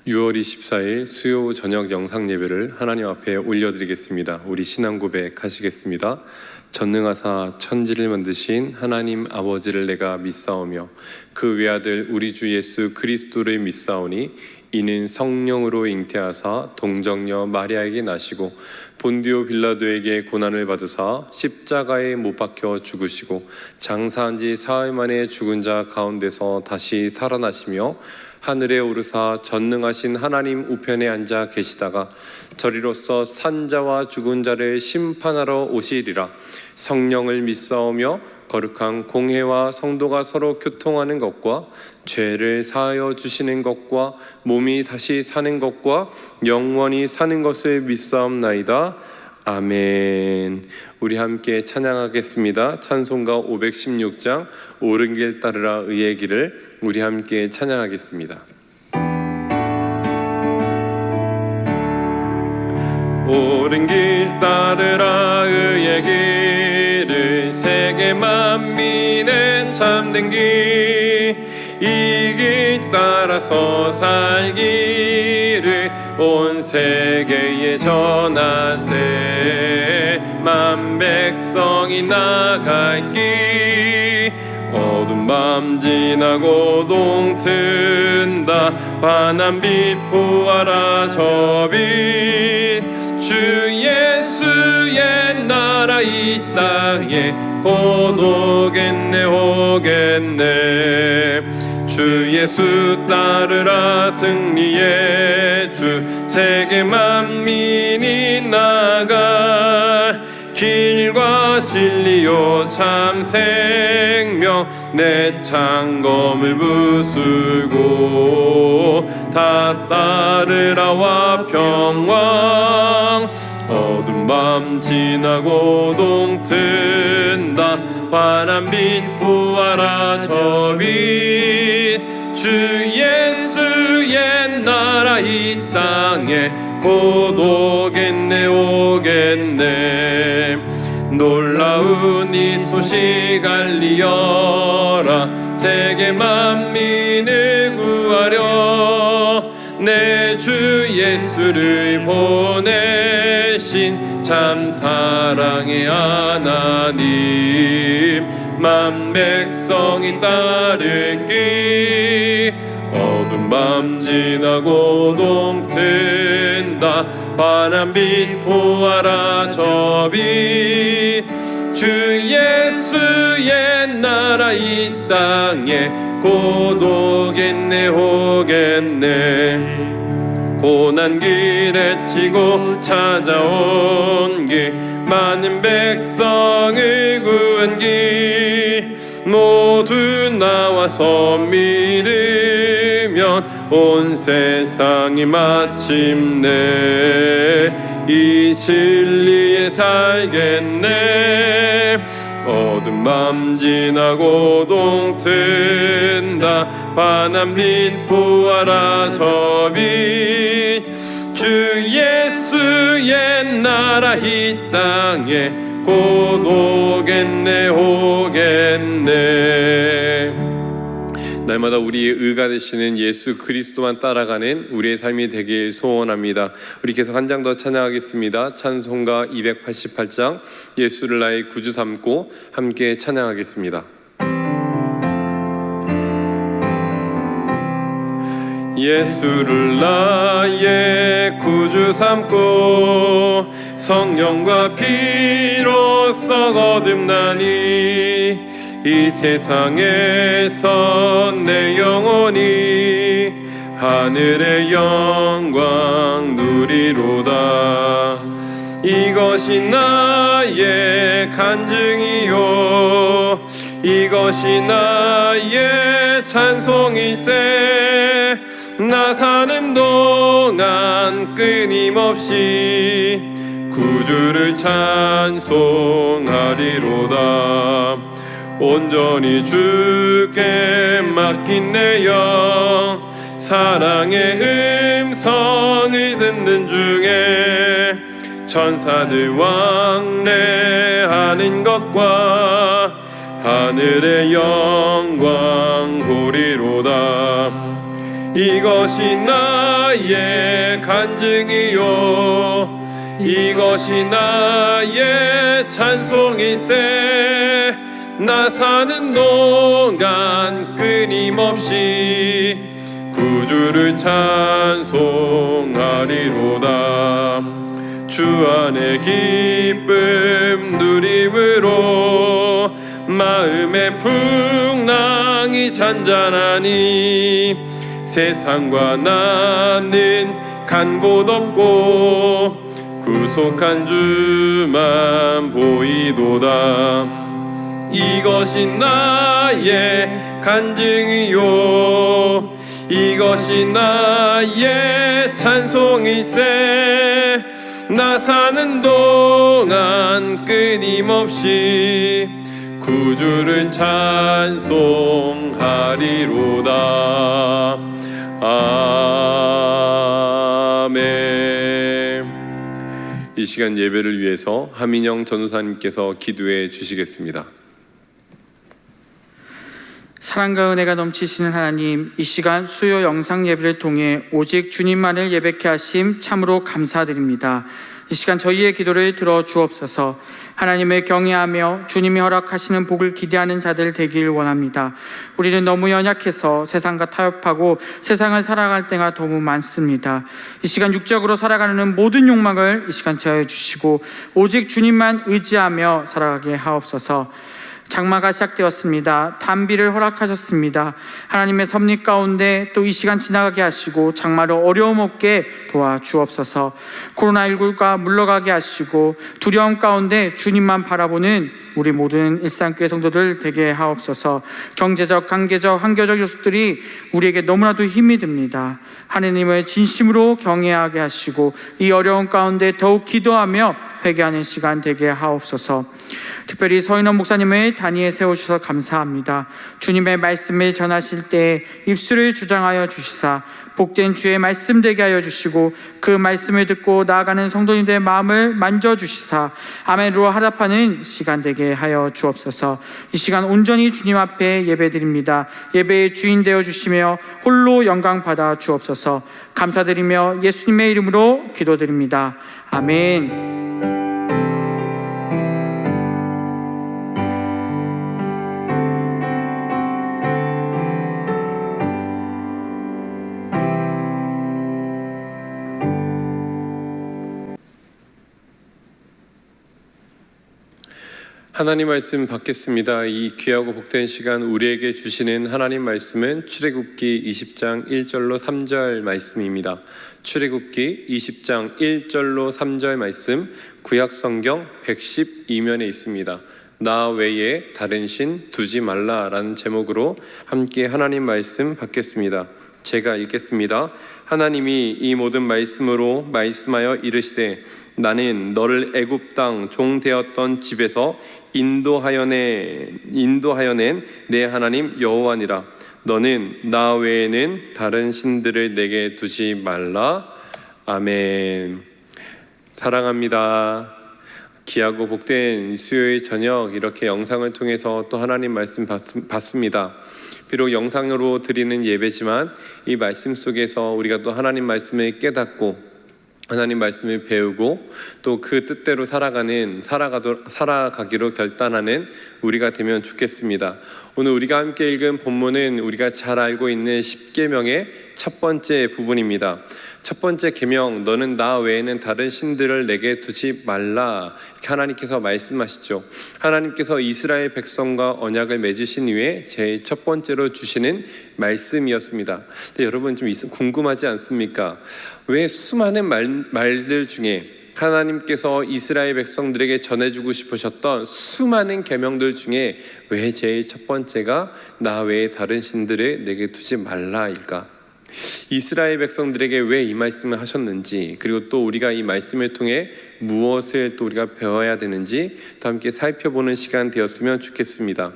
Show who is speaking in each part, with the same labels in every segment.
Speaker 1: 6월 24일 수요 저녁 영상 예배를 하나님 앞에 올려드리겠습니다. 우리 신앙 고백하시겠습니다. 전능하사 천지를 만드신 하나님 아버지를 내가 믿사오며 그 외아들 우리 주 예수 그리스도를 믿사오니 이는 성령으로 잉태하사 동정녀 마리아에게 나시고 본디오 빌라도에게 고난을 받으사 십자가에 못 박혀 죽으시고 장사한 지 사흘 만에 죽은 자 가운데서 다시 살아나시며 하늘에 오르사 전능하신 하나님 우편에 앉아 계시다가 저리로서 산자와 죽은 자를 심판하러 오시리라. 성령을 믿사오며 거룩한 공회와 성도가 서로 교통하는 것과 죄를 사하여 주시는 것과 몸이 다시 사는 것과 영원히 사는 것을 믿사옵나이다. 아멘. 우리 함께 찬양하겠습니다. 찬송가 516장 옳은 길 따르라 의의 길을 우리 함께 찬양하겠습니다. 옳은 길 따르라 의의 길을 세계 만민의 참된 길, 이 길 따라서 살기를 온 세계에 전하세. 만 백성이 나갈 길, 어두운 밤 지나고 동튼다. 환한 빛 보아라 저 빛, 주 예수의 나라 이 땅에 곧 오겠네 오겠네. 주 예수 따르라 승리의 주, 세계 만민이 나갈 길과 진리요 참 생명, 내 창검을 부수고 다 따르라와 평강. 어두운 밤 지나고 동튼다. 환한 빛 보아라 저 빛, 주 예수의 나라 이 땅에 곧 오겠네 오겠네. 놀라운 이 소식 알리어라. 세계 만민을 구하려 내 주 예수를 보내신 참 사랑의 하나님. 만 백성이 따를 길, 어두운 밤 지나고 동튼다. 환한 빛 보아라 저 빛, 주 예수의 나라 이 땅에 곧 오겠네 오겠네. 고난 길에 치고 찾아온 길, 많은 백성을 구한 길, 모두 나와서 믿으면 온 세상이 마침내 이 진리에 살겠네. 어두운 밤 지나고 동튼다. 환한 빛 보아라 저 빛, 주 예수의 나라 이 땅에 곧 오겠네 오겠네. 날마다 우리의 의가 되시는 예수 그리스도만 따라가는 우리의 삶이 되길 소원합니다. 우리 계속 한 장 더 찬양하겠습니다. 찬송가 288장 예수를 나의 구주 삼고 함께 찬양하겠습니다. 예수를 나의 구주 삼고 성령과 피로써 거듭나니 이 세상에서 내 영혼이 하늘의 영광 누리로다. 이것이 나의 간증이요 이것이 나의 찬송일세. 나 사는 동안 끊임없이 구주를 찬송하리로다. 온전히 주께 맡긴 내 영, 사랑의 음성을 듣는 중에 천사들 왕래하는 것과 하늘의 영광 보리로다. 이것이 나의 간증이요 이것이 나의 찬송일세 나 사는 동안 끊임없이 구주를 찬송하리로다 주 안의 기쁨 누림으로 마음의 풍랑이 잔잔하니 세상과 나는 간 곳 없고 구속한 주만 보이도다 이것이 나의 간증이요 이것이 나의 찬송일세 나 사는 동안 끊임없이 구주를 찬송하리로다 아멘. 이 시간 예배를 위해서 하민영 전도사님께서 기도해 주시겠습니다.
Speaker 2: 사랑과 은혜가 넘치시는 하나님, 이 시간 수요 영상 예배를 통해 오직 주님만을 예배케 하심 참으로 감사드립니다. 이 시간 저희의 기도를 들어 주옵소서. 하나님을 경외하며 주님이 허락하시는 복을 기대하는 자들 되길 원합니다. 우리는 너무 연약해서 세상과 타협하고 세상을 살아갈 때가 너무 많습니다. 이 시간 육적으로 살아가는 모든 욕망을 이 시간 제어해 주시고 오직 주님만 의지하며 살아가게 하옵소서. 장마가 시작되었습니다. 단비를 허락하셨습니다. 하나님의 섭리 가운데 또 이 시간 지나가게 하시고 장마를 어려움 없게 도와주옵소서. 코로나19가 물러가게 하시고 두려움 가운데 주님만 바라보는 우리 모든 일상교회 성도들 되게 하옵소서. 경제적, 관계적, 환경적 요소들이 우리에게 너무나도 힘이 듭니다. 하느님을 진심으로 경외하게 하시고 이 어려운 가운데 더욱 기도하며 회개하는 시간 되게 하옵소서. 특별히 서인원 목사님을 단위에 세우셔서 감사합니다. 주님의 말씀을 전하실 때 입술을 주장하여 주시사 복된 주의 말씀 되게 하여 주시고 그 말씀을 듣고 나아가는 성도님들의 마음을 만져주시사 아멘으로 화답하는 시간 되게 하여 주옵소서. 이 시간 온전히 주님 앞에 예배드립니다. 예배의 주인 되어 주시며 홀로 영광 받아 주옵소서. 감사드리며 예수님의 이름으로 기도드립니다. 아멘.
Speaker 1: 하나님 말씀 받겠습니다. 이 귀하고 복된 시간 우리에게 주시는 하나님 말씀은 출애굽기 20장 1절로 3절 말씀입니다. 출애굽기 20장 1절로 3절 말씀 구약 성경 112면에 있습니다. 나 외에 다른 신 두지 말라라는 제목으로 함께 하나님 말씀 받겠습니다. 제가 읽겠습니다. 하나님이 이 모든 말씀으로 말씀하여 이르시되 나는 너를 애굽 땅 종 되었던 집에서 인도하여 낸 내 하나님 여호와니라. 너는 나 외에는 다른 신들을 내게 두지 말라. 아멘. 사랑합니다. 귀하고 복된 수요일 저녁 이렇게 영상을 통해서 또 하나님 말씀 받습니다. 비록 영상으로 드리는 예배지만 이 말씀 속에서 우리가 또 하나님 말씀을 깨닫고 하나님 말씀을 배우고 또 그 뜻대로 살아가기로 결단하는 우리가 되면 좋겠습니다. 오늘 우리가 함께 읽은 본문은 우리가 잘 알고 있는 십계명의 첫 번째 부분입니다. 첫 번째 계명, 너는 나 외에는 다른 신들을 내게 두지 말라, 이렇게 하나님께서 말씀하시죠. 하나님께서 이스라엘 백성과 언약을 맺으신 이후에 제일 첫 번째로 주시는 말씀이었습니다. 근데 여러분 좀 궁금하지 않습니까? 왜 수많은 말들 중에 하나님께서 이스라엘 백성들에게 전해주고 싶으셨던 수많은 계명들 중에 왜 제일 첫 번째가 나 외에 다른 신들을 내게 두지 말라일까? 이스라엘 백성들에게 왜 이 말씀을 하셨는지, 그리고 또 우리가 이 말씀을 통해 무엇을 또 우리가 배워야 되는지 또 함께 살펴보는 시간 되었으면 좋겠습니다.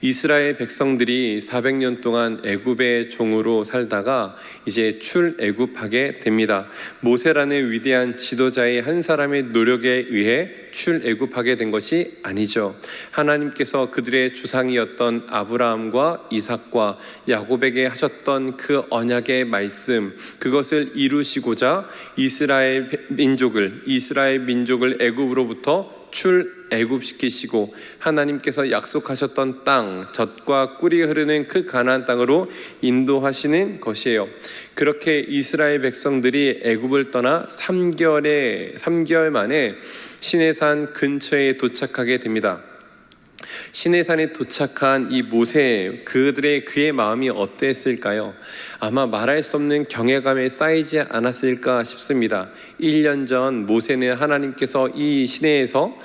Speaker 1: 이스라엘 백성들이 400년 동안 애굽의 종으로 살다가 이제 출애굽하게 됩니다. 모세라는 위대한 지도자의 한 사람의 노력에 의해 출애굽하게 된 것이 아니죠. 하나님께서 그들의 조상이었던 아브라함과 이삭과 야곱에게 하셨던 그 언약의 말씀, 그것을 이루시고자 이스라엘 민족을 애굽으로부터 출애굽시키시고 하나님께서 약속하셨던 땅, 젖과 꿀이 흐르는 그 가나안 땅으로 인도하시는 것이에요. 그렇게 이스라엘 백성들이 애굽을 떠나 3개월 만에 시내산 근처에 도착하게 됩니다. 시내산에 도착한 이 모세, 그의 마음이 어땠을까요? 아마 말할 수 없는 경외감에 쌓이지 않았을까 싶습니다. 1년 전 모세는 하나님께서 이 시내에서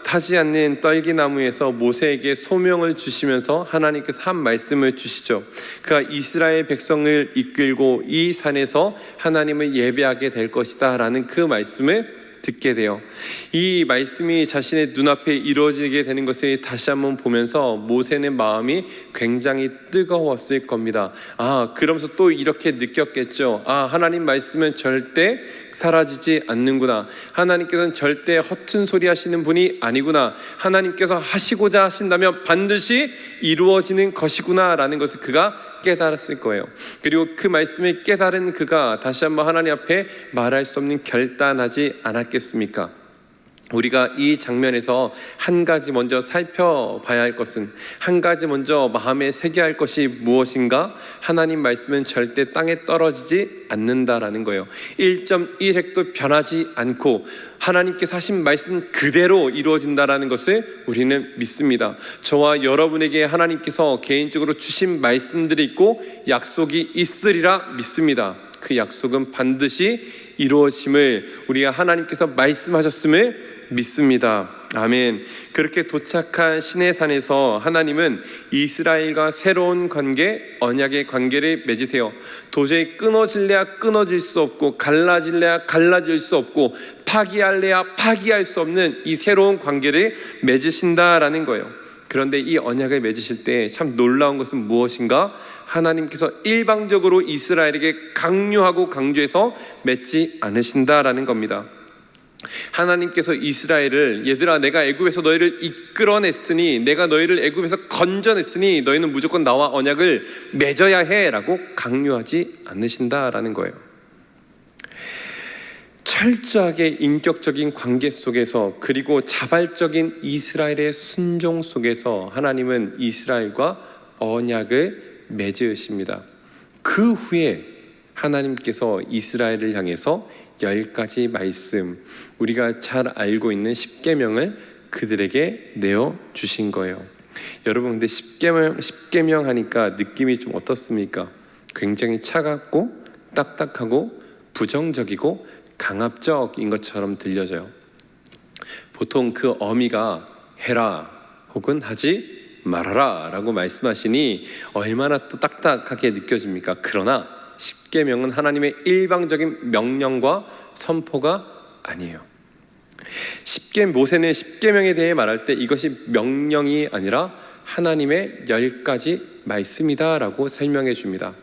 Speaker 1: 타지 않는 떨기나무에서 모세에게 소명을 주시면서 하나님께서 한 말씀을 주시죠. 그가 이스라엘 백성을 이끌고 이 산에서 하나님을 예배하게 될 것이다 라는 그 말씀을 듣게 돼요. 이 말씀이 자신의 눈앞에 이루어지게 되는 것을 다시 한번 보면서 모세는 마음이 굉장히 뜨거웠을 겁니다. 그러면서 또 이렇게 느꼈겠죠. 하나님 말씀은 절대 사라지지 않는구나. 하나님께서는 절대 허튼 소리 하시는 분이 아니구나. 하나님께서 하시고자 하신다면 반드시 이루어지는 것이구나 라는 것을 그가 깨달았을 거예요. 그리고 그 말씀을 깨달은 그가 다시 한번 하나님 앞에 말할 수 없는 결단하지 않았겠습니까? 우리가 이 장면에서 한 가지 먼저 살펴봐야 할 것은, 한 가지 먼저 마음에 새겨야 할 것이 무엇인가? 하나님 말씀은 절대 땅에 떨어지지 않는다라는 거예요. 1.1획도 변하지 않고 하나님께서 하신 말씀 그대로 이루어진다라는 것을 우리는 믿습니다. 저와 여러분에게 하나님께서 개인적으로 주신 말씀들이 있고 약속이 있으리라 믿습니다. 그 약속은 반드시 이루어짐을 우리가 하나님께서 말씀하셨음을 믿습니다. 아멘. 그렇게 도착한 시내산에서 하나님은 이스라엘과 새로운 관계, 언약의 관계를 맺으세요. 도저히 끊어질래야 끊어질 수 없고 갈라질래야 갈라질 수 없고 파기할래야 파기할 수 없는 이 새로운 관계를 맺으신다라는 거예요. 그런데 이 언약을 맺으실 때 참 놀라운 것은 무엇인가? 하나님께서 일방적으로 이스라엘에게 강요하고 강조해서 맺지 않으신다라는 겁니다. 하나님께서 이스라엘을, 얘들아 내가 애굽에서 너희를 이끌어냈으니, 내가 너희를 애굽에서 건져냈으니 너희는 무조건 나와 언약을 맺어야 해 라고 강요하지 않으신다라는 거예요. 철저하게 인격적인 관계 속에서, 그리고 자발적인 이스라엘의 순종 속에서 하나님은 이스라엘과 언약을 맺으십니다. 그 후에 하나님께서 이스라엘을 향해서 10가지 말씀, 우리가 잘 알고 있는 10계명을 그들에게 내어주신 거예요. 여러분, 근데 10계명 하니까 느낌이 좀 어떻습니까? 굉장히 차갑고 딱딱하고 부정적이고 강압적인 것처럼 들려져요. 보통 그 어미가 해라 혹은 하지 말아라 라고 말씀하시니 얼마나 또 딱딱하게 느껴집니까? 그러나 10계명은 하나님의 일방적인 명령과 선포가 아니에요. 모세는 10계명에 대해 말할 때 이것이 명령이 아니라 하나님의 10가지 말씀이다 라고 설명해 줍니다.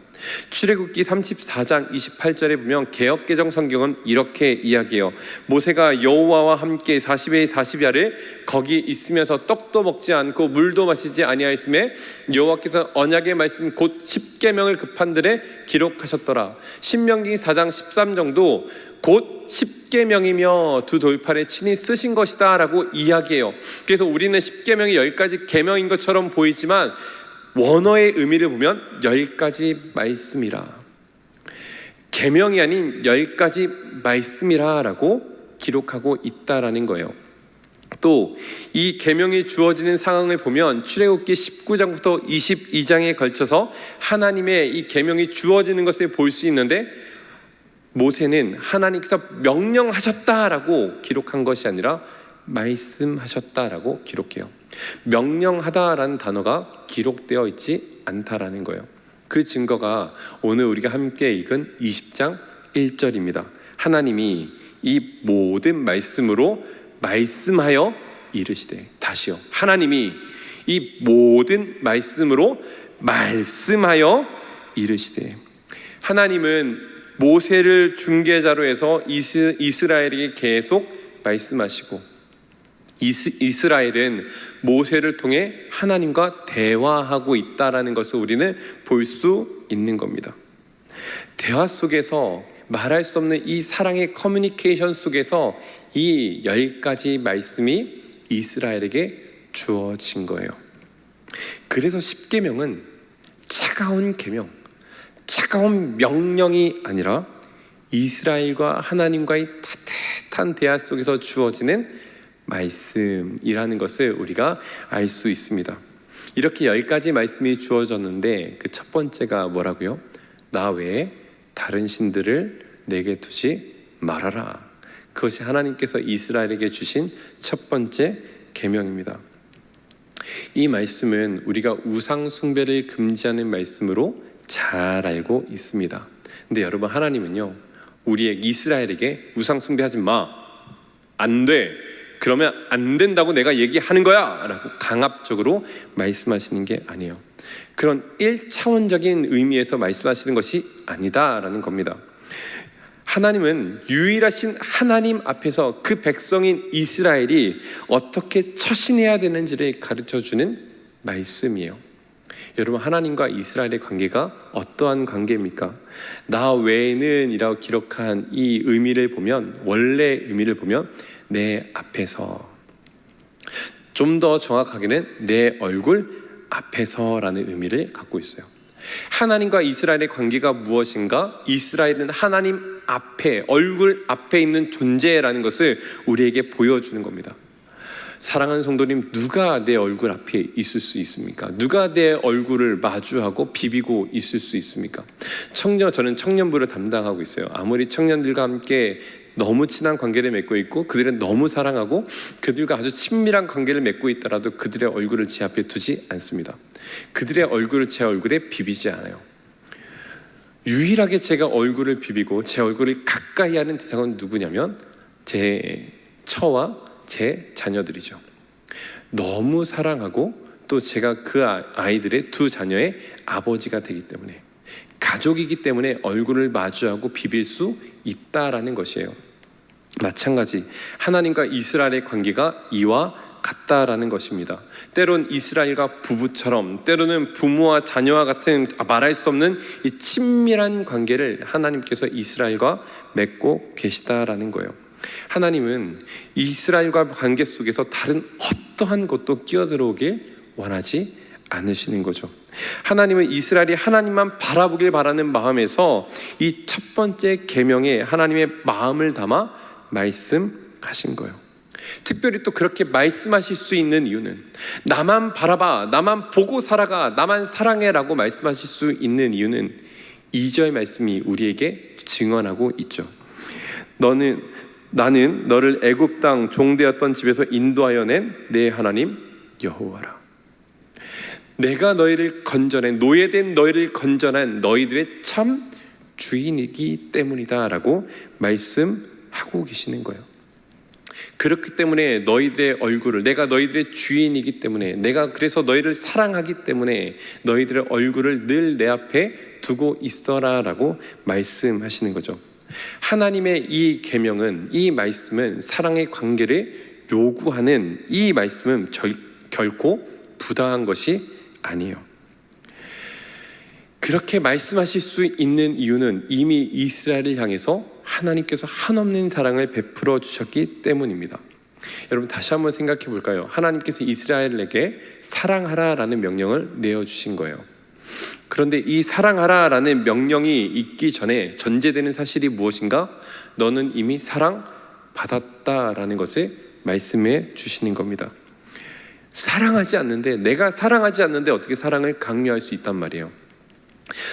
Speaker 1: 출애굽기 34장 28절에 보면 개역개정 성경은 이렇게 이야기해요. 모세가 여호와와 함께 40일 40야를 거기 있으면서 떡도 먹지 않고 물도 마시지 아니하였음에 여호와께서 언약의 말씀 곧 10계명을 그 판들에 기록하셨더라. 신명기 4장 13정도 곧 10계명이며 두 돌판에 친히 쓰신 것이다 라고 이야기해요. 그래서 우리는 10계명이 10가지 계명인 것처럼 보이지만 원어의 의미를 보면 10가지 말씀이라, 계명이 아닌 10가지 말씀이라 라고 기록하고 있다라는 거예요. 또 이 계명이 주어지는 상황을 보면 출애굽기 19장부터 22장에 걸쳐서 하나님의 이 계명이 주어지는 것을 볼 수 있는데, 모세는 하나님께서 명령하셨다라고 기록한 것이 아니라 말씀하셨다라고 기록해요. 명령하다라는 단어가 기록되어 있지 않다라는 거예요. 그 증거가 오늘 우리가 함께 읽은 20장 1절입니다. 하나님이 이 모든 말씀으로 말씀하여 이르시되. 다시요, 하나님이 이 모든 말씀으로 말씀하여 이르시되. 하나님은 모세를 중개자로 해서 이스라엘에게 계속 말씀하시고, 이스라엘은 모세를 통해 하나님과 대화하고 있다라는 것을 우리는 볼 수 있는 겁니다. 대화 속에서 말할 수 없는 이 사랑의 커뮤니케이션 속에서 이 10가지 말씀이 이스라엘에게 주어진 거예요. 그래서 십계명은 차가운 계명, 차가운 명령이 아니라 이스라엘과 하나님과의 따뜻한 대화 속에서 주어지는 말씀이라는 것을 우리가 알 수 있습니다. 이렇게 10가지 말씀이 주어졌는데 그 첫 번째가 뭐라고요? 나 외에 다른 신들을 내게 두지 말아라. 그것이 하나님께서 이스라엘에게 주신 첫 번째 계명입니다. 이 말씀은 우리가 우상 숭배를 금지하는 말씀으로 잘 알고 있습니다. 근데 여러분, 하나님은요, 우리의 이스라엘에게 우상 숭배하지 마, 안 돼, 그러면 안 된다고 내가 얘기하는 거야 라고 강압적으로 말씀하시는 게 아니에요. 그런 1차원적인 의미에서 말씀하시는 것이 아니다라는 겁니다. 하나님은 유일하신 하나님 앞에서 그 백성인 이스라엘이 어떻게 처신해야 되는지를 가르쳐주는 말씀이에요. 여러분, 하나님과 이스라엘의 관계가 어떠한 관계입니까? 나 외에는 이라고 기록한 이 의미를 보면, 원래 의미를 보면 내 앞에서, 좀 더 정확하게는 내 얼굴 앞에서라는 의미를 갖고 있어요. 하나님과 이스라엘의 관계가 무엇인가? 이스라엘은 하나님 앞에, 얼굴 앞에 있는 존재라는 것을 우리에게 보여주는 겁니다. 사랑하는 성도님, 누가 내 얼굴 앞에 있을 수 있습니까? 누가 내 얼굴을 마주하고 비비고 있을 수 있습니까? 저는 청년부를 담당하고 있어요. 아무리 청년들과 함께 너무 친한 관계를 맺고 있고 그들은 너무 사랑하고 그들과 아주 친밀한 관계를 맺고 있더라도 그들의 얼굴을 제 앞에 두지 않습니다. 그들의 얼굴을 제 얼굴에 비비지 않아요. 유일하게 제가 얼굴을 비비고 제 얼굴을 가까이 하는 대상은 누구냐면 제 처와 제 자녀들이죠. 너무 사랑하고 또 제가 그 아이들의 두 자녀의 아버지가 되기 때문에, 가족이기 때문에 얼굴을 마주하고 비빌 수 있다라는 것이에요. 마찬가지 하나님과 이스라엘의 관계가 이와 같다라는 것입니다. 때론 이스라엘과 부부처럼, 때로는 부모와 자녀와 같은 말할 수 없는 이 친밀한 관계를 하나님께서 이스라엘과 맺고 계시다라는 거예요. 하나님은 이스라엘과 관계 속에서 다른 어떠한 것도 끼어들어오길 원하지 않으시는 거죠. 하나님은 이스라엘이 하나님만 바라보길 바라는 마음에서 이 첫 번째 계명에 하나님의 마음을 담아 말씀하신 거예요. 특별히 또 그렇게 말씀하실 수 있는 이유는, 나만 바라봐, 나만 보고 살아가, 나만 사랑해라고 말씀하실 수 있는 이유는 2절 말씀이 우리에게 증언하고 있죠. 나는 너를 애굽 땅 종되었던 집에서 인도하여 낸 내 하나님 여호와라. 내가 너희를 건져낸, 노예된 너희를 건져낸 너희들의 참 주인이기 때문이다 라고 말씀하고 계시는 거예요. 그렇기 때문에 너희들의 얼굴을, 내가 너희들의 주인이기 때문에, 내가 그래서 너희를 사랑하기 때문에 너희들의 얼굴을 늘 내 앞에 두고 있어라 라고 말씀하시는 거죠. 하나님의 이 계명은, 이 말씀은, 사랑의 관계를 요구하는 이 말씀은 결코 부당한 것이 아니에요. 그렇게 말씀하실 수 있는 이유는 이미 이스라엘을 향해서 하나님께서 한없는 사랑을 베풀어 주셨기 때문입니다. 여러분, 다시 한번 생각해 볼까요? 하나님께서 이스라엘에게 사랑하라라는 명령을 내어주신 거예요. 그런데 이 사랑하라라는 명령이 있기 전에 전제되는 사실이 무엇인가? 너는 이미 사랑받았다라는 것을 말씀해 주시는 겁니다. 사랑하지 않는데, 내가 사랑하지 않는데 어떻게 사랑을 강요할 수 있단 말이에요.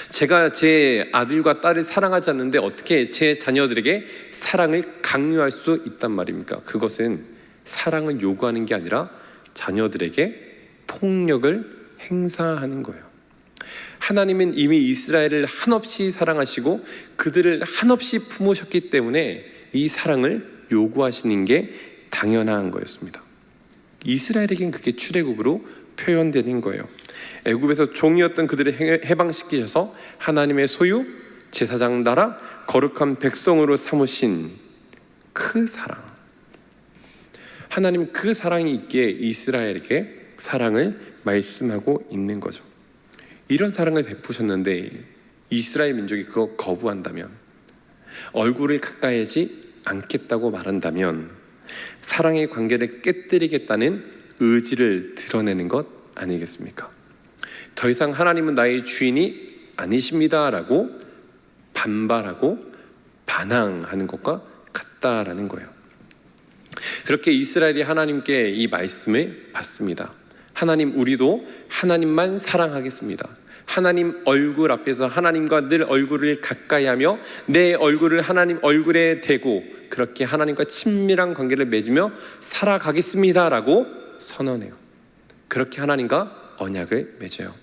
Speaker 1: 제가 제 아들과 딸을 사랑하지 않는데 어떻게 제 자녀들에게 사랑을 강요할 수 있단 말입니까? 그것은 사랑을 요구하는 게 아니라 자녀들에게 폭력을 행사하는 거예요. 하나님은 이미 이스라엘을 한없이 사랑하시고 그들을 한없이 품으셨기 때문에 이 사랑을 요구하시는 게 당연한 거였습니다. 이스라엘에겐 그게 출애굽으로 표현되는 거예요. 애굽에서 종이었던 그들을 해방시키셔서 하나님의 소유, 제사장 나라, 거룩한 백성으로 삼으신 그 사랑. 하나님 그 사랑이 있기에 이스라엘에게 사랑을 말씀하고 있는 거죠. 이런 사랑을 베푸셨는데 이스라엘 민족이 그거 거부한다면, 얼굴을 가까이 하지 않겠다고 말한다면 사랑의 관계를 깨뜨리겠다는 의지를 드러내는 것 아니겠습니까? 더 이상 하나님은 나의 주인이 아니십니다 라고 반발하고 반항하는 것과 같다라는 거예요. 그렇게 이스라엘이 하나님께 이 말씀을 받습니다. 하나님, 우리도 하나님만 사랑하겠습니다. 하나님 얼굴 앞에서 하나님과 늘 얼굴을 가까이 하며 내 얼굴을 하나님 얼굴에 대고 그렇게 하나님과 친밀한 관계를 맺으며 살아가겠습니다 라고 선언해요. 그렇게 하나님과 언약을 맺어요.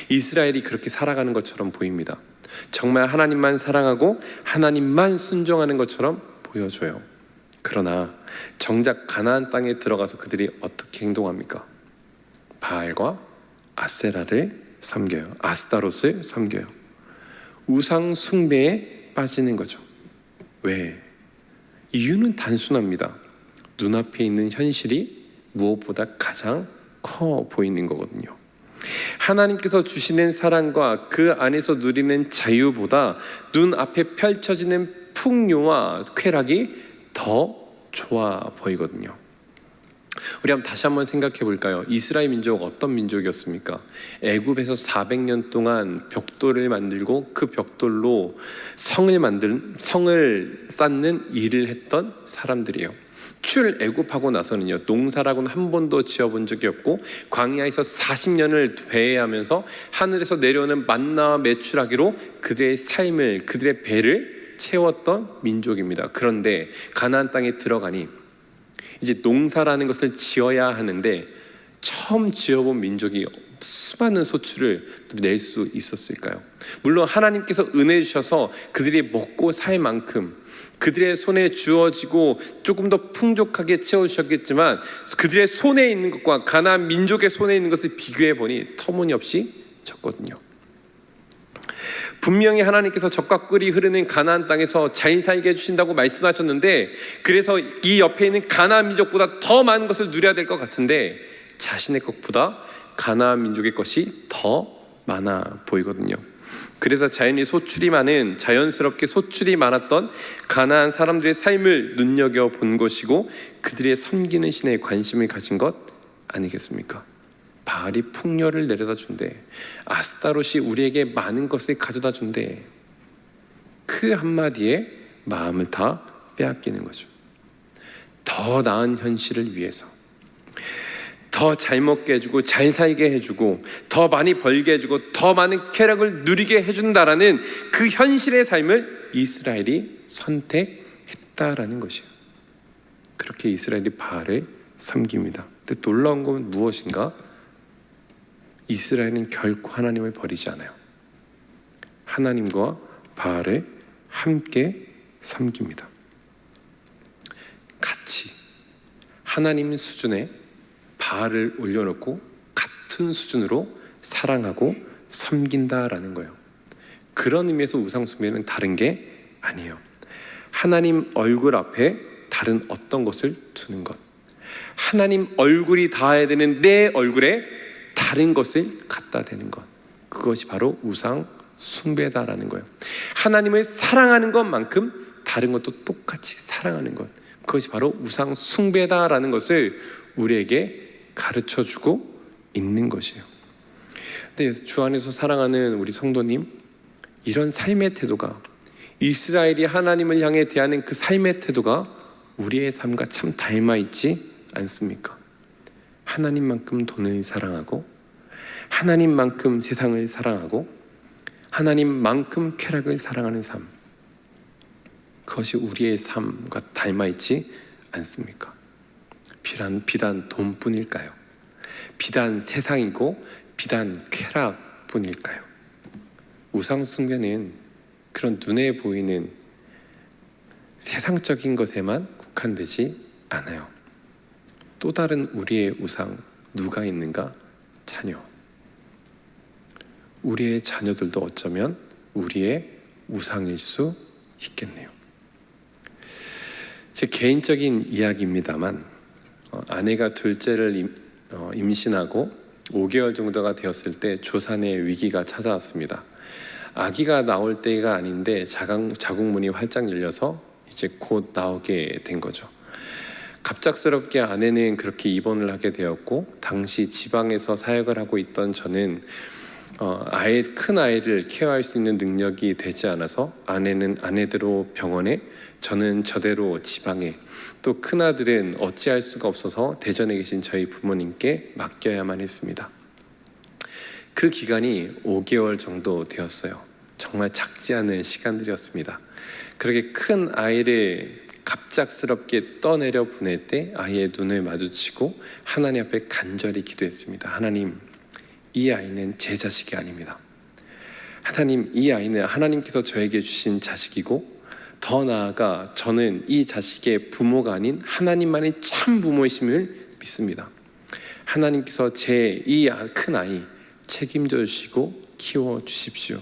Speaker 1: 이스라엘이 그렇게 살아가는 것처럼 보입니다. 정말 하나님만 사랑하고 하나님만 순종하는 것처럼 보여줘요. 그러나 정작 가나안 땅에 들어가서 그들이 어떻게 행동합니까? 바알과 아세라를 섬겨요. 아스타롯을 섬겨요. 우상 숭배에 빠지는 거죠. 왜? 이유는 단순합니다. 눈앞에 있는 현실이 무엇보다 가장 커 보이는 거거든요. 하나님께서 주시는 사랑과 그 안에서 누리는 자유보다 눈앞에 펼쳐지는 풍요와 쾌락이 더 좋아 보이거든요. 우리 다시 한번 생각해 볼까요? 이스라엘 민족 어떤 민족이었습니까? 애굽에서 400년 동안 벽돌을 만들고 그 벽돌로 성을 쌓는 일을 했던 사람들이에요. 출애굽하고 나서는요, 농사라고는 한 번도 지어본 적이 없고 광야에서 40년을 배회하면서 하늘에서 내려오는 만나와 메추라기로 그들의 삶을, 그들의 배를 채웠던 민족입니다. 그런데 가나안 땅에 들어가니 이제 농사라는 것을 지어야 하는데 처음 지어본 민족이 수많은 소출을 낼 수 있었을까요? 물론 하나님께서 은혜 주셔서 그들이 먹고 살 만큼 그들의 손에 주어지고 조금 더 풍족하게 채워주셨겠지만 그들의 손에 있는 것과 가나안 민족의 손에 있는 것을 비교해 보니 터무니없이 적거든요. 분명히 하나님께서 적과 꿀이 흐르는 가나안 땅에서 잘 살게 해주신다고 말씀하셨는데, 그래서 이 옆에 있는 가나안 민족보다 더 많은 것을 누려야 될 것 같은데 자신의 것보다 가나안 민족의 것이 더 많아 보이거든요. 그래서 자연스럽게 소출이 많았던 가나안 사람들의 삶을 눈여겨본 것이고 그들의 섬기는 신에 관심을 가진 것 아니겠습니까? 바알이 풍요를 내려다 준대, 아스타롯이 우리에게 많은 것을 가져다 준대. 그 한마디에 마음을 다 빼앗기는 거죠. 더 나은 현실을 위해서, 더 잘 먹게 해주고 잘 살게 해주고 더 많이 벌게 해주고 더 많은 쾌락을 누리게 해준다라는 그 현실의 삶을 이스라엘이 선택했다라는 것이에요. 그렇게 이스라엘이 바알을 섬깁니다. 근데 놀라운 건 무엇인가? 이스라엘은 결코 하나님을 버리지 않아요. 하나님과 바알을 함께 섬깁니다. 같이 하나님 수준에 바알을 올려놓고 같은 수준으로 사랑하고 섬긴다라는 거예요. 그런 의미에서 우상숭배는 다른 게 아니에요. 하나님 얼굴 앞에 다른 어떤 것을 두는 것, 하나님 얼굴이 닿아야 되는 내 얼굴에 다른 것을 갖다 대는 것, 그것이 바로 우상숭배다라는 거예요. 하나님을 사랑하는 것만큼 다른 것도 똑같이 사랑하는 것, 그것이 바로 우상숭배다라는 것을 우리에게 가르쳐주고 있는 것이에요. 근데 주 안에서 사랑하는 우리 성도님, 이런 삶의 태도가, 이스라엘이 하나님을 향해 대하는 그 삶의 태도가 우리의 삶과 참 닮아있지 않습니까? 하나님만큼 돈을 사랑하고 하나님만큼 세상을 사랑하고 하나님만큼 쾌락을 사랑하는 삶, 그것이 우리의 삶과 닮아있지 않습니까? 비단 돈뿐일까요? 비단 세상이고 비단 쾌락뿐일까요? 우상숭배는 그런 눈에 보이는 세상적인 것에만 국한되지 않아요. 또 다른 우리의 우상 누가 있는가? 자녀. 우리의 자녀들도 어쩌면 우리의 우상일 수 있겠네요. 제 개인적인 이야기입니다만 아내가 둘째를 임신하고 5개월 정도가 되었을 때 조산의 위기가 찾아왔습니다. 아기가 나올 때가 아닌데 자궁문이 활짝 열려서 이제 곧 나오게 된 거죠. 갑작스럽게 아내는 그렇게 입원을 하게 되었고, 당시 지방에서 사역을 하고 있던 저는 큰 아이를 케어할 수 있는 능력이 되지 않아서 아내는 아내대로 병원에, 저는 저대로 지방에, 또 큰아들은 어찌할 수가 없어서 대전에 계신 저희 부모님께 맡겨야만 했습니다. 그 기간이 5개월 정도 되었어요. 정말 작지 않은 시간들이었습니다. 그렇게 큰 아이를 갑작스럽게 떠내려 보낼 때 아이의 눈을 마주치고 하나님 앞에 간절히 기도했습니다. 하나님, 이 아이는 제 자식이 아닙니다. 하나님, 이 아이는 하나님께서 저에게 주신 자식이고, 더 나아가 저는 이 자식의 부모가 아닌 하나님만이 참 부모이심을 믿습니다. 하나님께서 제 이 큰 아이 책임져 주시고 키워 주십시오.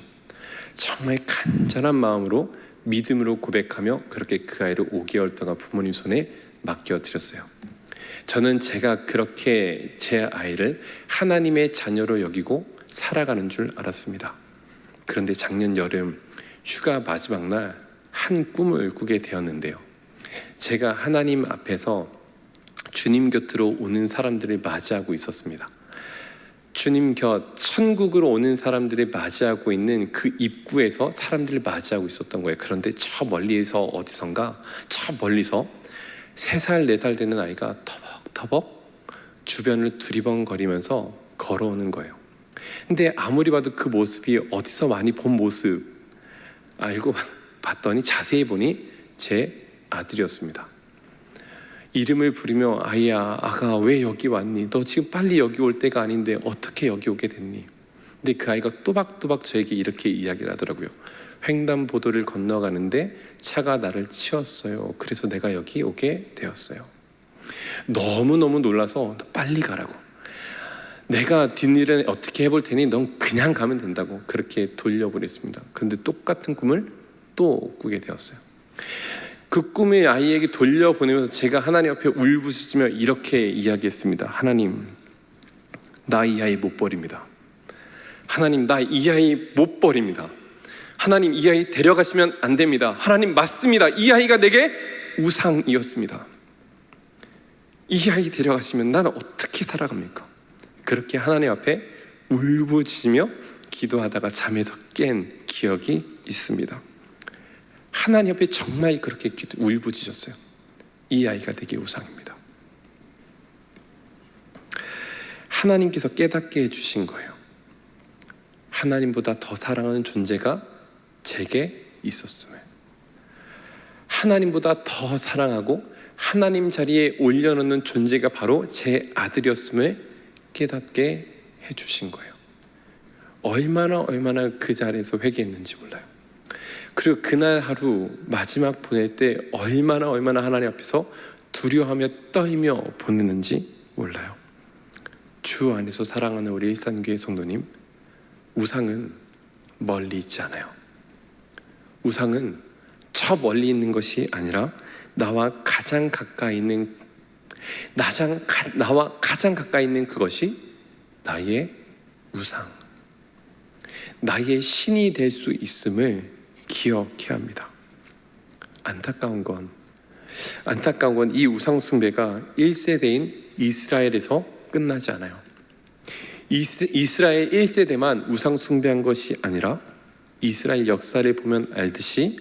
Speaker 1: 정말 간절한 마음으로 믿음으로 고백하며 그렇게 그 아이를 5개월 동안 부모님 손에 맡겨드렸어요. 저는 제가 그렇게 제 아이를 하나님의 자녀로 여기고 살아가는 줄 알았습니다. 그런데 작년 여름 휴가 마지막 날 한 꿈을 꾸게 되었는데요. 제가 하나님 앞에서 주님 곁으로 오는 사람들을 맞이하고 있었습니다. 주님 곁, 천국으로 오는 사람들을 맞이하고 있는 그 입구에서 사람들을 맞이하고 있었던 거예요. 그런데 저 멀리서 어디선가, 저 멀리서 3살, 4살 되는 아이가 터벅터벅 주변을 두리번거리면서 걸어오는 거예요. 근데 아무리 봐도 그 모습이 어디서 많이 본 모습, 알고 봤더니 자세히 보니 제 아들이었습니다. 이름을 부르며 아이야, 아가 왜 여기 왔니? 너 지금 빨리 여기 올 때가 아닌데 어떻게 여기 오게 됐니? 근데 그 아이가 또박또박 저에게 이렇게 이야기를 하더라고요. 횡단보도를 건너가는데 차가 나를 치웠어요. 그래서 내가 여기 오게 되었어요. 너무너무 놀라서 빨리 가라고. 내가 뒷일은 어떻게 해볼 테니 넌 그냥 가면 된다고 그렇게 돌려보냈습니다. 그런데 똑같은 꿈을 또 꾸게 되었어요. 그 꿈의 아이에게 돌려보내면서 제가 하나님 앞에 울부짖으며 이렇게 이야기했습니다. 하나님, 나 이 아이 못 버립니다. 하나님, 나 이 아이 못 버립니다. 하나님, 이 아이 데려가시면 안 됩니다. 하나님, 맞습니다. 이 아이가 내게 우상이었습니다. 이 아이 데려가시면 나는 어떻게 살아갑니까? 그렇게 하나님 앞에 울부짖으며 기도하다가 잠에서 깬 기억이 있습니다. 하나님 앞에 정말 그렇게 울부짖었어요. 이 아이가 내게 우상입니다. 하나님께서 깨닫게 해주신 거예요. 하나님보다 더 사랑하는 존재가 제게 있었음을, 하나님보다 더 사랑하고 하나님 자리에 올려놓는 존재가 바로 제 아들이었음을 깨닫게 해주신 거예요. 얼마나 그 자리에서 회개했는지 몰라요. 그리고 그날 하루 마지막 보낼 때 얼마나 하나님 앞에서 두려워하며 떨며 보냈는지 몰라요. 주 안에서 사랑하는 우리 일산교회 성도님, 우상은 멀리 있지 않아요. 우상은 저 멀리 있는 것이 아니라 나와 가장 가까이 있는 그것이 나의 우상, 나의 신이 될 수 있음을 기억해야 합니다. 안타까운 건 이 우상 숭배가 1세대인 이스라엘에서 끝나지 않아요. 이스라엘 1세대만 우상 숭배한 것이 아니라 이스라엘 역사를 보면 알듯이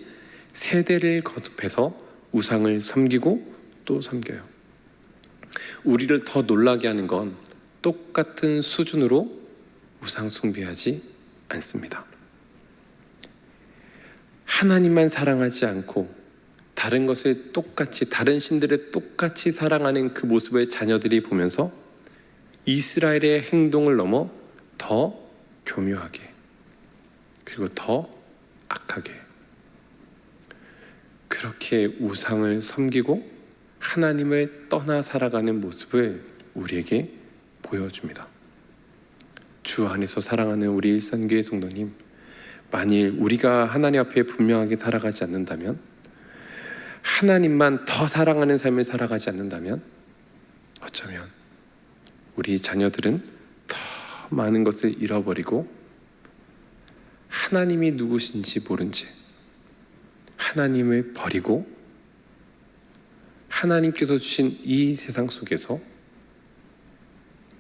Speaker 1: 세대를 거듭해서 우상을 섬기고 또 섬겨요. 우리를 더 놀라게 하는 건 똑같은 수준으로 우상 숭배하지 않습니다. 하나님만 사랑하지 않고 다른 것을 똑같이, 다른 신들을 똑같이 사랑하는 그 모습을 자녀들이 보면서 이스라엘의 행동을 넘어 더 교묘하게, 그리고 더 악하게 그렇게 우상을 섬기고 하나님을 떠나 살아가는 모습을 우리에게 보여줍니다. 주 안에서 사랑하는 우리 일산교회 성도님, 만일 우리가 하나님 앞에 분명하게 살아가지 않는다면, 하나님만 더 사랑하는 삶을 살아가지 않는다면, 어쩌면 우리 자녀들은 더 많은 것을 잃어버리고 하나님이 누구신지 모른 채 하나님을 버리고 하나님께서 주신 이 세상 속에서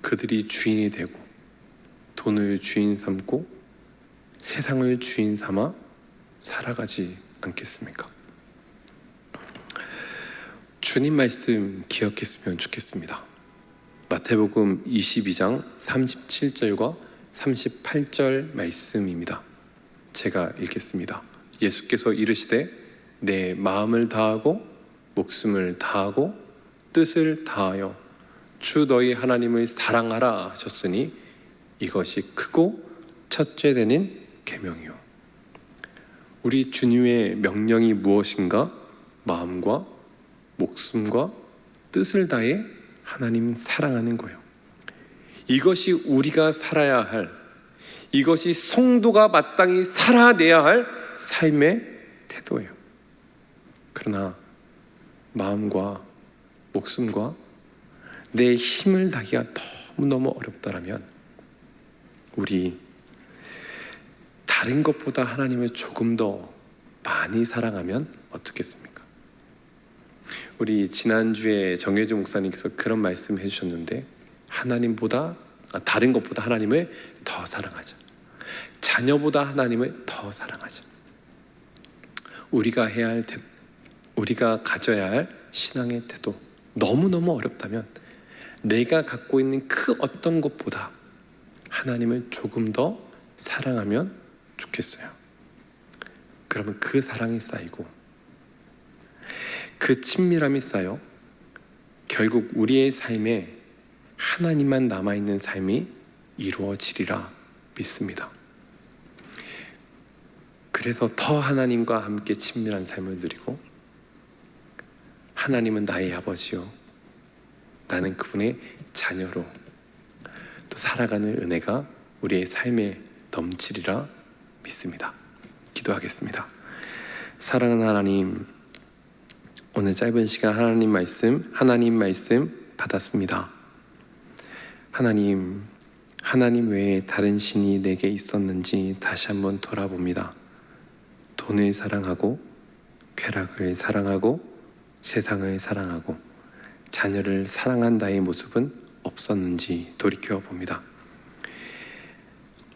Speaker 1: 그들이 주인이 되고 돈을 주인 삼고 세상을 주인 삼아 살아가지 않겠습니까? 주님 말씀 기억했으면 좋겠습니다. 마태복음 22장 37절과 38절 말씀입니다. 제가 읽겠습니다. 예수께서 이르시되 내 마음을 다하고 목숨을 다하고 뜻을 다하여 주 너희 하나님을 사랑하라 하셨으니 이것이 크고 첫째 되는 계명이요. 우리 주님의 명령이 무엇인가? 마음과 목숨과 뜻을 다해 하나님 사랑하는 거예요. 이것이 우리가 살아야 할, 이것이 성도가 마땅히 살아내야 할 삶의 태도예요. 그러나 마음과 목숨과 내 힘을 다하기가 너무너무 어렵다면 우리 다른 것보다 하나님을 조금 더 많이 사랑하면 어떻겠습니까? 우리 지난주에 정혜주 목사님께서 그런 말씀 해주셨는데, 다른 것보다 하나님을 더 사랑하자, 자녀보다 하나님을 더 사랑하자. 우리가 가져야 할 신앙의 태도, 너무너무 어렵다면 내가 갖고 있는 그 어떤 것보다 하나님을 조금 더 사랑하면 좋겠어요. 그러면 그 사랑이 쌓이고 그 친밀함이 쌓여 결국 우리의 삶에 하나님만 남아있는 삶이 이루어지리라 믿습니다. 그래서 더 하나님과 함께 친밀한 삶을 누리고, 하나님은 나의 아버지요 나는 그분의 자녀로 또 살아가는 은혜가 우리의 삶에 넘치리라 믿습니다. 기도하겠습니다. 사랑하는 하나님, 오늘 짧은 시간 하나님 말씀 받았습니다. 하나님 외에 다른 신이 내게 있었는지 다시 한번 돌아봅니다. 돈을 사랑하고 쾌락을 사랑하고 세상을 사랑하고 자녀를 사랑한 나의 모습은 없었는지 돌이켜 봅니다.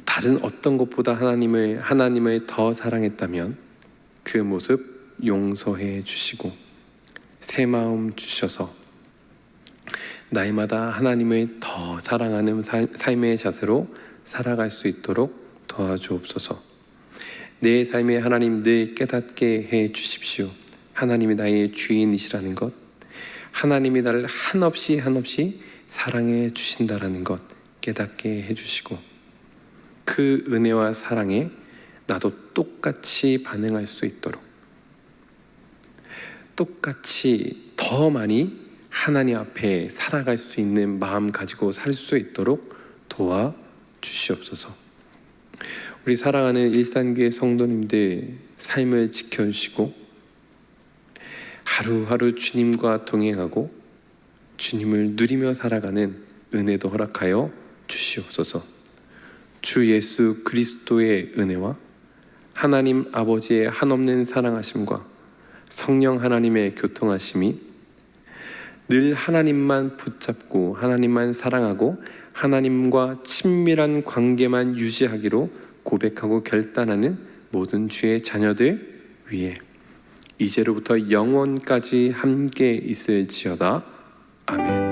Speaker 1: 다른 어떤 것보다 하나님을 더 사랑했다면 그 모습 용서해 주시고 새 마음 주셔서 날마다 하나님을 더 사랑하는 삶의 자세로 살아갈 수 있도록 도와주옵소서. 내 삶에 하나님 늘 깨닫게 해 주십시오. 하나님이 나의 주인이시라는 것, 하나님이 나를 한없이 사랑해 주신다라는 것 깨닫게 해주시고, 그 은혜와 사랑에 나도 똑같이 반응할 수 있도록, 똑같이 더 많이 하나님 앞에 살아갈 수 있는 마음 가지고 살 수 있도록 도와주시옵소서. 우리 사랑하는 일산교회 성도님들 삶을 지켜주시고 하루하루 주님과 동행하고 주님을 누리며 살아가는 은혜도 허락하여 주시옵소서. 주 예수 그리스도의 은혜와 하나님 아버지의 한없는 사랑하심과 성령 하나님의 교통하심이 늘 하나님만 붙잡고 하나님만 사랑하고 하나님과 친밀한 관계만 유지하기로 고백하고 결단하는 모든 주의 자녀들 위해 이제로부터 영원까지 함께 있을지어다. 아멘.